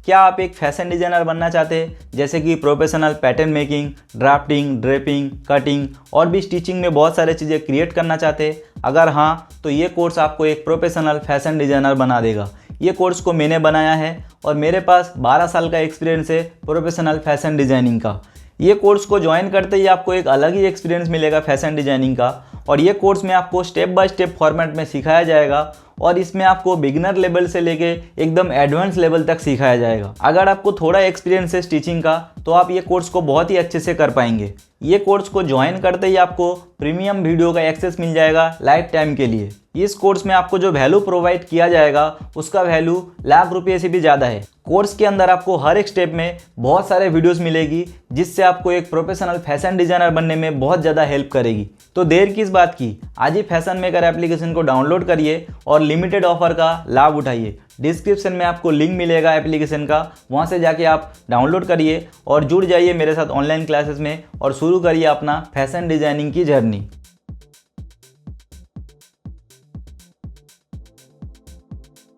क्या आप एक फैशन डिज़ाइनर बनना चाहते हैं, जैसे कि professional pattern making, drafting, draping, cutting और भी स्टिचिंग में बहुत सारे चीज़ें क्रिएट करना चाहते हैं? अगर हाँ, तो ये कोर्स आपको एक प्रोफेशनल फैशन डिज़ाइनर बना देगा। ये कोर्स को मैंने बनाया है और मेरे पास 12 साल का एक्सपीरियंस है प्रोफेशनल फैशन डिज़ाइनिंग का। ये कोर्स को ज्वाइन करते ही आपको एक अलग ही एक्सपीरियंस मिलेगा फैशन डिज़ाइनिंग का। और ये कोर्स में आपको स्टेप बाय स्टेप फॉर्मेट में सिखाया जाएगा और इसमें आपको बिगिनर लेवल से लेके एकदम एडवांस लेवल तक सिखाया जाएगा। अगर आपको थोड़ा एक्सपीरियंस है स्टिचिंग का तो आप ये कोर्स को बहुत ही अच्छे से कर पाएंगे। ये कोर्स को ज्वाइन करते ही आपको प्रीमियम वीडियो का एक्सेस मिल जाएगा लाइफ टाइम के लिए। इस कोर्स में आपको जो वैल्यू प्रोवाइड किया जाएगा उसका वैल्यू लाख रुपये से भी ज़्यादा है। कोर्स के अंदर आपको हर एक स्टेप में बहुत सारे वीडियोस मिलेगी जिससे आपको एक प्रोफेशनल फैशन डिज़ाइनर बनने में बहुत ज़्यादा हेल्प करेगी। तो देर किस बात की, आज ही फैशन मेकर एप्लीकेशन को डाउनलोड करिए और लिमिटेड ऑफर का लाभ उठाइए। डिस्क्रिप्शन में आपको लिंक मिलेगा एप्लीकेशन का, वहाँ से जाके आप डाउनलोड करिए और जुड़ जाइए मेरे साथ ऑनलाइन क्लासेस में और शुरू करिए अपना फैशन डिज़ाइनिंग की जर्नी।